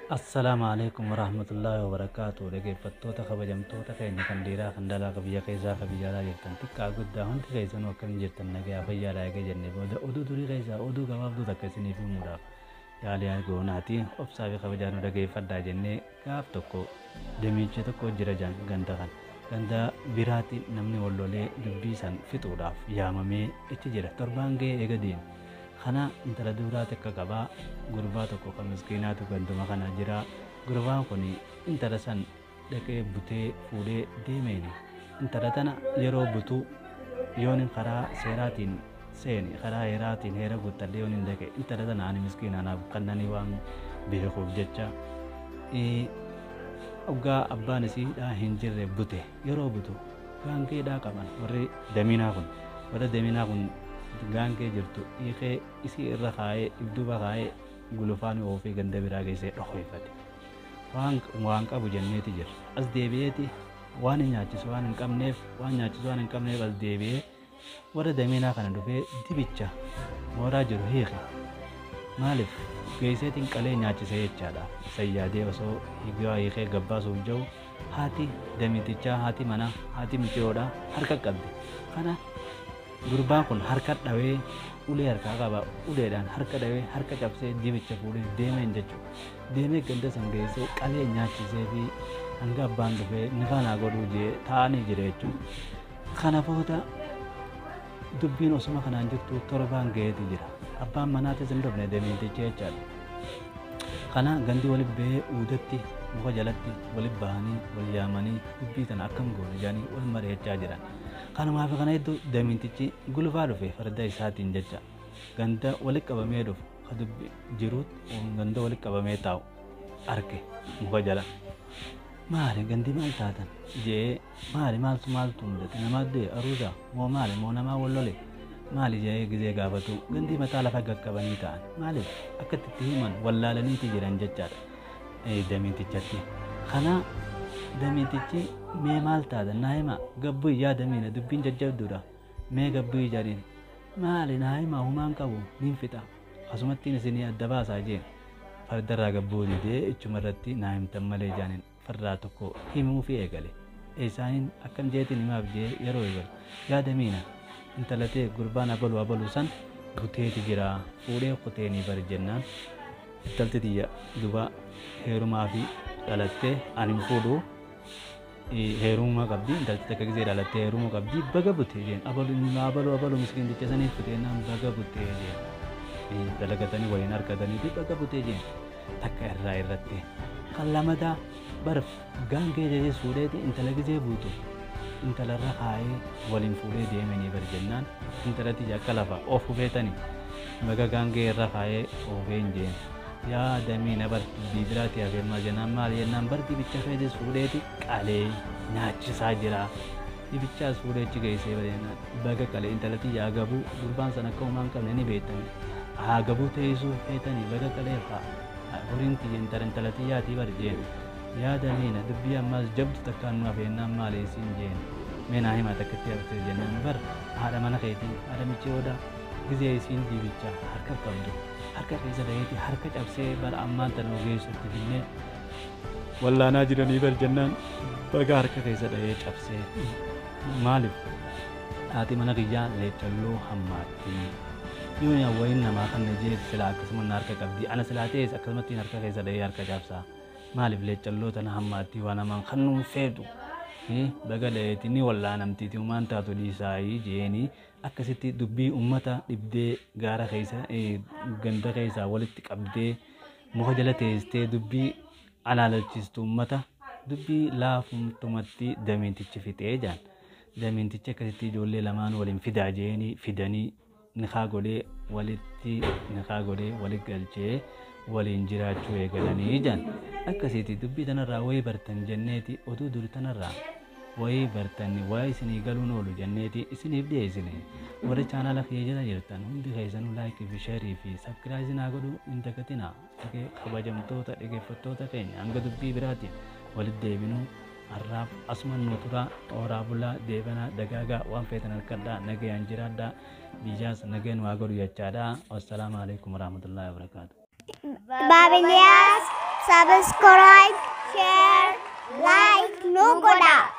السلام عليكم ورحمة الله وبركاته. لقي فتوتا خبجمتو تكين كنديرا خندلا قبيا كيزا قبيا لا جرتن تكا قد هون تكيزن وكم جرتن نجا قبيا لا جرني بود أدو دوري كيزا أدو قباب دو تكسيني في مودا يا لي أنا قوناتي أبصابي خبجانو لقي فدا جنني كاف تكو دميجة تكو جرجان غندقان غندا براتي نمني ولولي دبيسان فتودا يا مامي اتجرا تربانجي إجدين خنا intala duraa takka qabaa gurbaa tokko kan miskiinaatu ganduma kana jira gurbaan kun intala san dhaqee butee fuudhee deemeeni intala tana yeroo butu yoon karaa seeraatiin seeni karaa heeraatiin heera guuttadhee yoon dhaqe intala tana ani miskiinaanaaf kannanii waan beekuuf jecha oggaa abbaan isiidhaa hin jirre bute yeroo butu gaangeedhaa qaban warri daminaa kun gaangee jirtu hiikee isii irra kaa'ee ibduuba kaa'ee gulufaan ofii ganda biraa geessee dhoofifate waan qabu jenneeti jira as deebi'eeti waan nyaachisu waan hin qabneef as deebi'ee warra daminaa kana dhufee dibicha mooraa jiru hiike maaliif geesseetiin qalee nyaachisee jechaadha sayyaadee osoo hiikee gabbaasuuf jiru haati damitichaa haati manaa haati michiroodhaa harka qabdi kana gurbaan kun harka dhawee ulee harkaa qaba uleedhaan harka dhawee harka cabsee dibicha fuudhee deemeen jechuudha deemee ganda san geessee qalee nyaachisee fi hanga abbaan dhufee ni kanaa godhuu jee taa'anii jira jechuudha kana booda dubbiin osuma kanaan jirtu torbaan ga'eeti jira abbaan manaatis hin dhufne deemeticha jechaadha kana gandi walitti ba'ee uudatti muka jalatti walitti bahanii wal yaamanii dubbii tana akkam goone jedhanii wal mari'achaa jiran kanumaaf kana hedduu damitichi gulufaa dhufe farda isaatiin jecha ganda walitti qabamee dhufu ka dubbi jiruut ganda walitti qabamee taa'u arge muka jala maali gandi maal taatan jee maaltu mudate namaa du'e aruusaa moo maali moo namaa wallole maali jee gizee gaafatu gandi mataa lafa gaqqabanii ta'an maaliif akkatti itti himan wallaalaniiti jiran jechaadha damitichatti kana damitichi mee maal taatan naa hima gabbuu yaadamiina dubbiin jajjabduudha mee gabbuu ijariin maali naa hima humaan qabu nin fixa asumattiin isinii adda baasaa jeen fardarraa gabbuu didee ichuma irratti naa himtan malee jaaniin fardaa tokko himuu fi eegale isaaniin akkam jeetiin himaaf jee yeroo eegalu yaadamiina intalatee gurbaan abaluu san buteeti jira fuudhee kuteenii bari jennaan intalti tiyya duba heerumaa fi dhalattee anin fuudhuu heeruma qabdi intalti takka gisee dhalattee heeruma qabdi baga butee jeen abaluu miskiinticha saniif kuteenaan baga butee jeen dalagatanii waliin argatanii fi baga butee jeen takka irratti kan lamadaa barf gaangee jedhee fuudheeti intala gisee buutu intalarra kaa'ee waliin fuudhee deemanii bar jennaan intalatti akka lafa of hubetanii baga gaangee irra kaa'ee ofeen jeen yaa damiina bar bibiraati afeermaa jennaan maal jennaan bar dibicha feetis fuudheeti qalee nyaachisaa jira dibichaas fuudheechi geessee bareenaan baga qalee intalatti yaa gabuu gurbaan san akka uumaan qabne ni beektanii haa gabuu teessuu feetanii baga qalee horiin kiyya intalatti yaatii bar jeen yaa damiina dubbii ammaas jabdu takkaan nu afeennaan maaleessiin jeen meenaa himaa takkatti haftee jennaan bar haadha mana keetii haadha michiroodha gizee isiin dibicha harka qabdu harka keessa dhaheeti harka cabsee bar ammaan tan ogeessutti finnee wallaanaa jiranii bar jennaan baga harka keessa dhahee cabsee maaliif haati mana kiyyaa leechalloo hammaatti yoon awwayin namaa kan jeet silaa akkasuma harka qabdi ana silaa ta'es akkasumattiin harka keessa dhahee harka cabsaa maaliif leechalloo tana hammaatti waan namaan kan nuun feetu baga dhaheeti ni wallaanamtiiti umaan taatu dhiisaayii jeenii akkasitti dubbii ummata dhibdee gaara keessa ganda keessaa walitti qabdee muka jala teessee dubbii alaalalchiistu ummata dubbii laafumtumatti damitichi fixee jaan damitichi akkasitti ijoollee lamaan waliin fidaa jeenii fidanii nikaa godhee walitti galchee waliin jiraachuu eegalanii jaan akkasitti dubbii tanarraa wayii bartan jenneeti oduu duri tanarraa wayii bartanni waa'ee isinii galuun oolu jenneeti isiniif dhiyeessine warra chaanala kiyya jala jirtan hundi keessanuu laayikii fi sheerii fi sabskiraayizii naa godhuu hin dagatinaa kabajamtoota dhaggeeffattoota keenya hanga dubbii biraatiin walitti deebinuu har'aaf asuma nu turaa xooraa bulaa deebanaa dagaagaa waan feetan harkadhaa nagayaan jiraadhaa biyyaas nagayaan waa godhu jechaadhaa. Wassalaamu alaikum warahmatullahi wabarakatuh. Babilyas subscribe, share, like, no goda.